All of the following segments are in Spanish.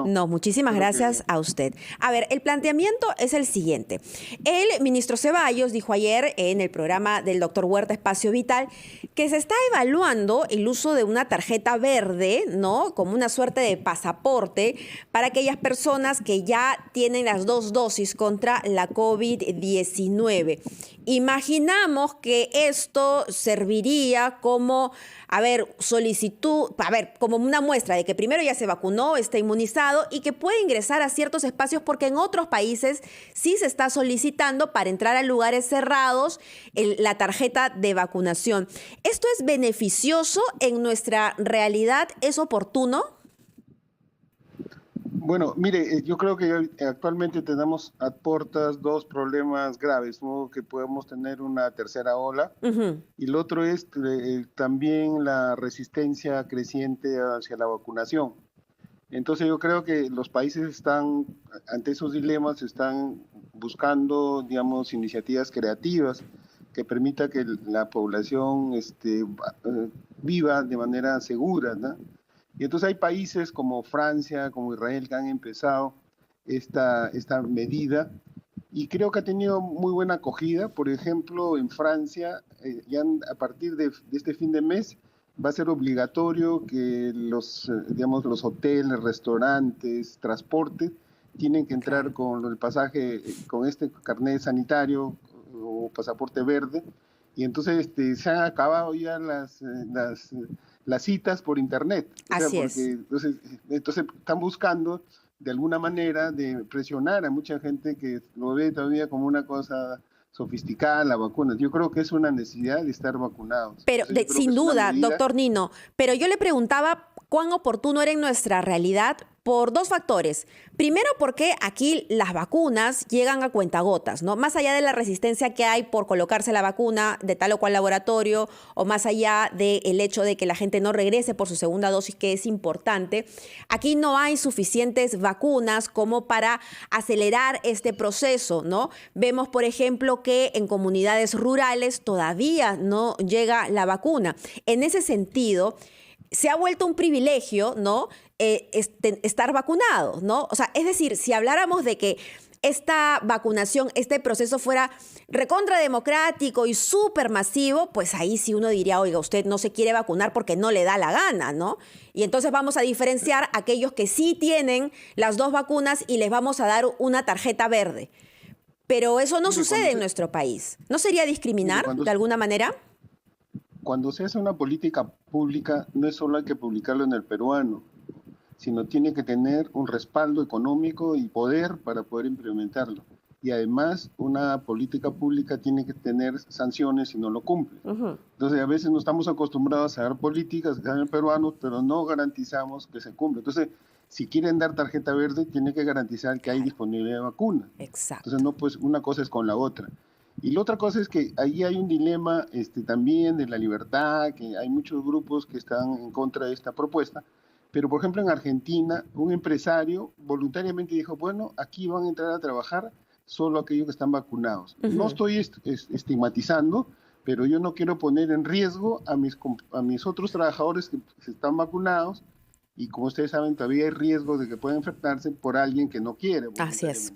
No, muchísimas gracias a usted. A ver, el planteamiento es el siguiente. El ministro Ceballos dijo ayer en el programa del doctor Huerta Espacio Vital que se está evaluando el uso de una tarjeta verde, ¿no? Como una suerte de pasaporte para aquellas personas que ya tienen las 2 dosis contra la COVID-19. Imaginamos que esto serviría como, como una muestra de que primero ya se vacunó, está inmunizado y que puede ingresar a ciertos espacios porque en otros países sí se está solicitando para entrar a lugares cerrados la tarjeta de vacunación. ¿Esto es beneficioso en nuestra realidad? ¿Es oportuno? Bueno, mire, yo creo que actualmente tenemos a puertas dos problemas graves. Uno, que podemos tener una tercera ola, y el otro es también la resistencia creciente hacia la vacunación. Entonces yo creo que los países están, ante esos dilemas, están buscando, digamos, iniciativas creativas que permita que la población viva de manera segura, ¿no? Y entonces hay países como Francia, como Israel, que han empezado esta medida y creo que ha tenido muy buena acogida. Por ejemplo, en Francia, a partir de este fin de mes, va a ser obligatorio que digamos, los hoteles, restaurantes, transporte, tienen que entrar con el pasaje, con este carnet sanitario o pasaporte verde. Y entonces se han acabado ya las citas por internet. Así es. Entonces están buscando de alguna manera de presionar a mucha gente que lo ve todavía como una cosa sofisticada, la vacuna. Yo creo que es una necesidad de estar vacunados. Pero sin duda, doctor Nino, pero yo le preguntaba cuán oportuno era en nuestra realidad por dos factores. Primero, porque aquí las vacunas llegan a cuentagotas, ¿no? Más allá de la resistencia que hay por colocarse la vacuna de tal o cual laboratorio, o más allá del hecho de que la gente no regrese por su segunda dosis, que es importante, aquí no hay suficientes vacunas como para acelerar este proceso, ¿no? Vemos, por ejemplo, que en comunidades rurales todavía no llega la vacuna. En ese sentido, se ha vuelto un privilegio, ¿no? Estar vacunado, ¿no? O sea, es decir, si habláramos de que esta vacunación, este proceso fuera recontra democrático y súper masivo, pues ahí sí uno diría, oiga, usted no se quiere vacunar porque no le da la gana, ¿no? Y entonces vamos a diferenciar a aquellos que sí tienen las 2 vacunas y les vamos a dar una tarjeta verde. Pero eso no sucede en nuestro país. ¿No sería discriminar de alguna manera? Cuando se hace una política pública, no es solo hay que publicarlo en el peruano, sino tiene que tener un respaldo económico y poder para poder implementarlo. Y además, una política pública tiene que tener sanciones si no lo cumple. Entonces, a veces no estamos acostumbrados a dar políticas que dan el peruano, pero no garantizamos que se cumpla. Entonces, si quieren dar tarjeta verde, tiene que garantizar que hay disponibilidad de vacuna. Exacto. Entonces, no, pues una cosa es con la otra. Y la otra cosa es que ahí hay un dilema también de la libertad, que hay muchos grupos que están en contra de esta propuesta. Pero, por ejemplo, en Argentina, un empresario voluntariamente dijo, bueno, aquí van a entrar a trabajar solo aquellos que están vacunados. No estoy estigmatizando, pero yo no quiero poner en riesgo a mis otros trabajadores que están vacunados, y como ustedes saben, todavía hay riesgo de que puedan infectarse por alguien que no quiere. Así es.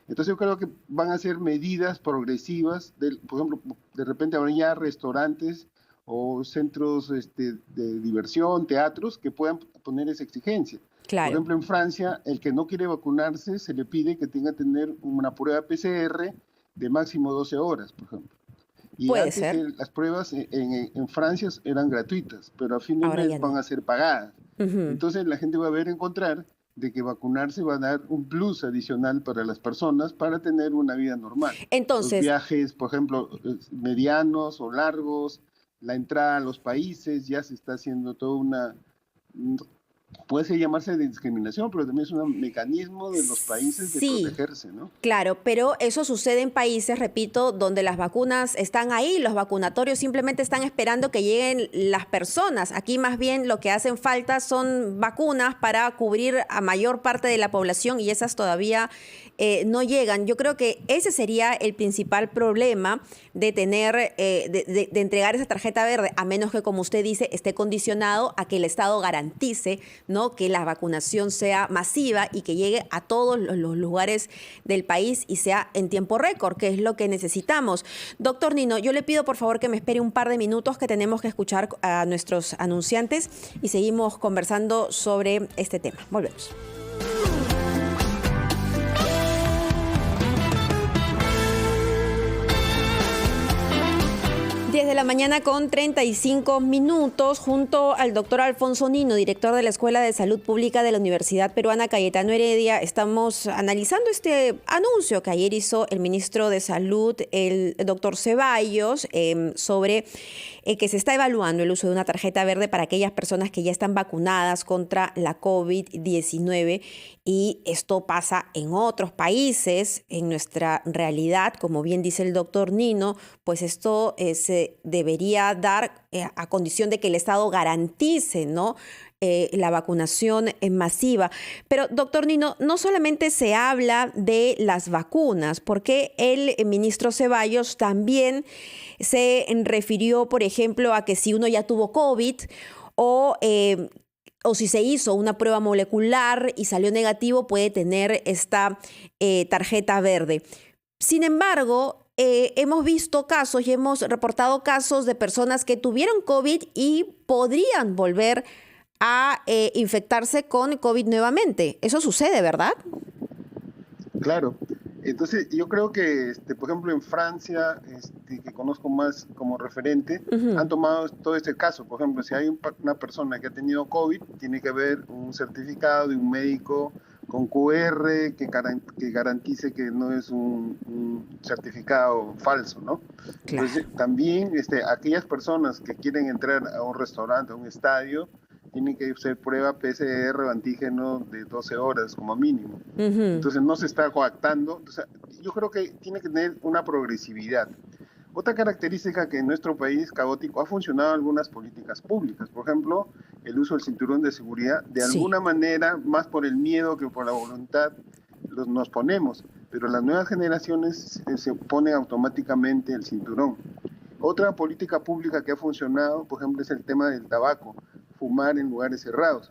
Entonces yo creo que van a ser medidas progresivas. Por ejemplo, de repente habrá ya restaurantes o centros de diversión, teatros, que puedan poner esa exigencia. Claro. Por ejemplo, en Francia, el que no quiere vacunarse se le pide que tenga que tener una prueba PCR de máximo 12 horas, por ejemplo. Y puede antes ser. Las pruebas en Francia eran gratuitas, pero a fin de mes van a ser pagadas. Entonces la gente va a encontrar de que vacunarse va a dar un plus adicional para las personas para tener una vida normal. Entonces, los viajes, por ejemplo, medianos o largos, la entrada a los países, ya se está haciendo toda puede llamarse de discriminación, pero también es un mecanismo de los países de protegerse, ¿no? Claro, pero eso sucede en países, repito, donde las vacunas están ahí, los vacunatorios simplemente están esperando que lleguen las personas. Aquí más bien lo que hacen falta son vacunas para cubrir a mayor parte de la población y esas todavía no llegan. Yo creo que ese sería el principal problema de tener, de entregar esa tarjeta verde, a menos que, como usted dice, esté condicionado a que el Estado garantice ¿no? Que la vacunación sea masiva y que llegue a todos los lugares del país y sea en tiempo récord, que es lo que necesitamos. Doctor Nino, yo le pido por favor que me espere un par de minutos, que tenemos que escuchar a nuestros anunciantes y seguimos conversando sobre este tema. Volvemos. 10 de la mañana con 35 minutos, junto al doctor Alfonso Nino, director de la Escuela de Salud Pública de la Universidad Peruana Cayetano Heredia. Estamos analizando este anuncio que ayer hizo el ministro de Salud, el doctor Ceballos, sobre que se está evaluando el uso de una tarjeta verde para aquellas personas que ya están vacunadas contra la COVID-19. Y esto pasa en otros países, en nuestra realidad, como bien dice el doctor Nino, pues esto se debería dar a condición de que el Estado garantice, ¿no?, la vacunación masiva. Pero, doctor Nino, no solamente se habla de las vacunas, porque el ministro Ceballos también se refirió, por ejemplo, a que si uno ya tuvo COVID o si se hizo una prueba molecular y salió negativo, puede tener esta tarjeta verde. Sin embargo, hemos visto casos y hemos reportado casos de personas que tuvieron COVID y podrían volver a infectarse con COVID nuevamente. Eso sucede, ¿verdad? Claro. Entonces, yo creo que, por ejemplo, en Francia, que conozco más como referente, han tomado todo este caso. Por ejemplo, si hay una persona que ha tenido COVID, tiene que haber un certificado de un médico con QR que garantice que no es un certificado falso, ¿no? Claro. Entonces, también aquellas personas que quieren entrar a un restaurante, a un estadio, tienen que hacer prueba PCR o antígeno de 12 horas como mínimo. Entonces no se está coactando. Entonces, yo creo que tiene que tener una progresividad. Otra característica que en nuestro país caótico ha funcionado algunas políticas públicas. Por ejemplo, el uso del cinturón de seguridad. De alguna manera, más por el miedo que por la voluntad, nos ponemos. Pero las nuevas generaciones se ponen automáticamente el cinturón. Otra política pública que ha funcionado, por ejemplo, es el tema del tabaco. Fumar en lugares cerrados.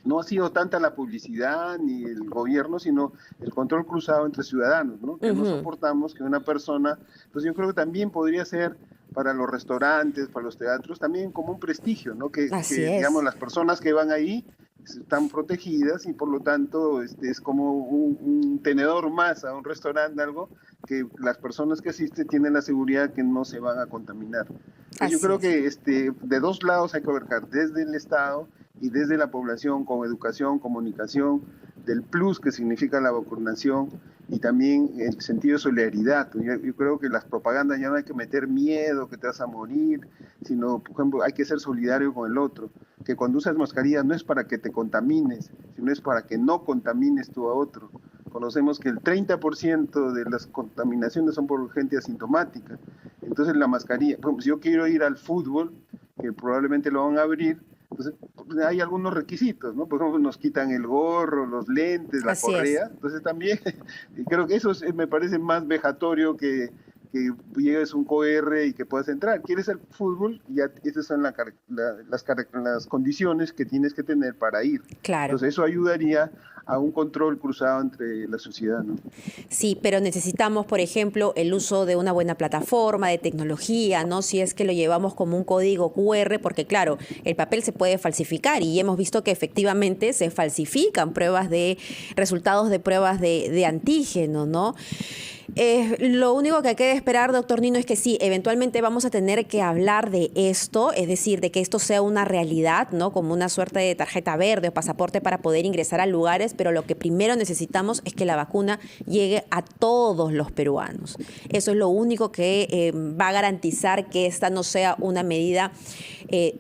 No ha sido tanta la publicidad ni el gobierno, sino el control cruzado entre ciudadanos, ¿no? Que no soportamos que una persona... Entonces yo creo que también podría ser para los restaurantes, para los teatros, también como un prestigio, ¿no? Que digamos, las personas que van ahí están protegidas y por lo tanto es como un tenedor más a un restaurante, algo que las personas que asisten tienen la seguridad que no se van a contaminar. Yo creo que de dos lados hay que abarcar, desde el Estado y desde la población, con educación, comunicación, del plus que significa la vacunación y también el sentido de solidaridad. Yo creo que las propagandas ya no hay que meter miedo, que te vas a morir, sino, por ejemplo, hay que ser solidario con el otro, que cuando usas mascarilla no es para que te contamines, sino es para que no contamines tú a otro. Conocemos que el 30% de las contaminaciones son por gente asintomática. Entonces la mascarilla, por ejemplo, si yo quiero ir al fútbol, que probablemente lo van a abrir, entonces hay algunos requisitos, ¿no? Por ejemplo, nos quitan el gorro, los lentes, la correa. Entonces también, creo que eso me parece más vejatorio que llegues un QR y que puedas entrar. ¿Quieres el fútbol? Ya esas son las condiciones que tienes que tener para ir. Claro. Entonces eso ayudaría a un control cruzado entre la sociedad, ¿no? Sí, pero necesitamos, por ejemplo, el uso de una buena plataforma de tecnología, ¿no? Si es que lo llevamos como un código QR, porque claro, el papel se puede falsificar y hemos visto que efectivamente se falsifican resultados de pruebas de antígeno, ¿no? Lo único que hay que esperar, doctor Nino, es que sí, eventualmente vamos a tener que hablar de esto, es decir, de que esto sea una realidad, ¿no? Como una suerte de tarjeta verde o pasaporte para poder ingresar a lugares, pero lo que primero necesitamos es que la vacuna llegue a todos los peruanos. Eso es lo único que va a garantizar que esta no sea una medida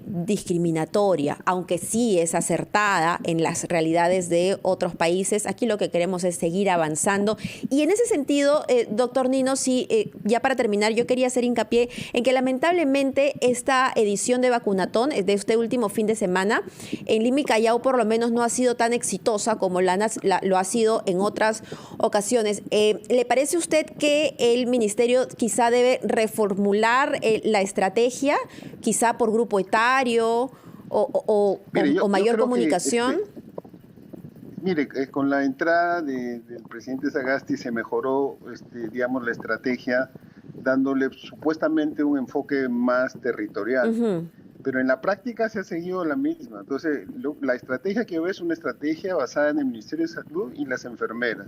discriminatoria, aunque sí es acertada en las realidades de otros países. Aquí lo que queremos es seguir avanzando. Y en ese sentido, doctor Nino, sí, ya para terminar, yo quería hacer hincapié en que lamentablemente esta edición de Vacunatón de este último fin de semana en Lima y Callao por lo menos no ha sido tan exitosa como lo ha sido en otras ocasiones. ¿Le parece a usted que el ministerio quizá debe reformular la estrategia, quizá por grupo etario Mire, yo mayor creo comunicación. Mire, con la entrada del presidente Sagasti se mejoró, digamos, la estrategia, dándole supuestamente un enfoque más territorial. Pero en la práctica se ha seguido la misma. Entonces, la estrategia que yo veo es una estrategia basada en el Ministerio de Salud y las enfermeras.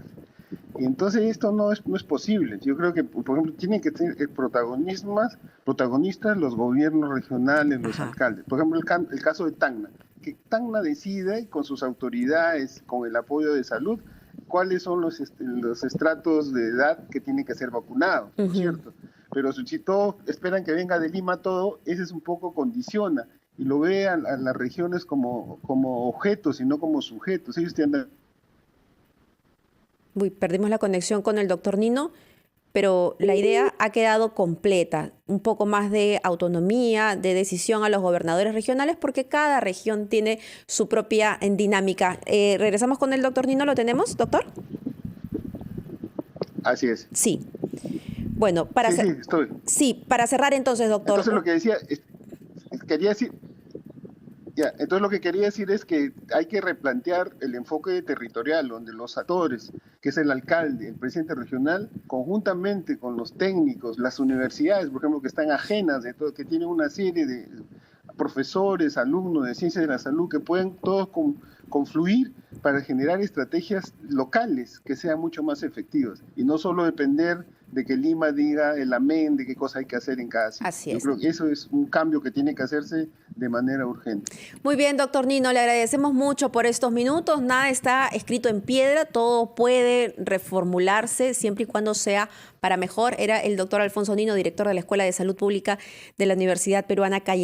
Y entonces esto no es posible. Yo creo que, por ejemplo, tienen que tener protagonistas los gobiernos regionales, los alcaldes. Por ejemplo, el caso de Tacna. Que Tacna decide con sus autoridades, con el apoyo de salud, cuáles son los estratos de edad que tienen que ser vacunados, ¿no es cierto? Pero si todos esperan que venga de Lima todo, ese es un poco condiciona y lo ve a las regiones como objetos y no como sujetos. Ellos tienen... Uy, perdimos la conexión con el doctor Nino, pero la idea ha quedado completa. Un poco más de autonomía, de decisión a los gobernadores regionales, porque cada región tiene su propia dinámica. Regresamos con el doctor Nino, ¿lo tenemos, doctor? Así es. Sí. Bueno, para cerrar entonces, doctor. Entonces lo que decía, quería decir... entonces lo que quería decir es que hay que replantear el enfoque territorial, donde los actores, que es el alcalde, el presidente regional, conjuntamente con los técnicos, las universidades, por ejemplo, que están ajenas de todo, que tienen una serie de profesores, alumnos de ciencias de la salud, que pueden todos confluir para generar estrategias locales que sean mucho más efectivas y no solo depender de que Lima diga el amén de qué cosa hay que hacer en cada sitio. Así es. Yo creo que eso es un cambio que tiene que hacerse de manera urgente. Muy bien, doctor Nino, le agradecemos mucho por estos minutos. Nada está escrito en piedra, todo puede reformularse siempre y cuando sea para mejor. Era el doctor Alfonso Nino, director de la Escuela de Salud Pública de la Universidad Peruana Cayetano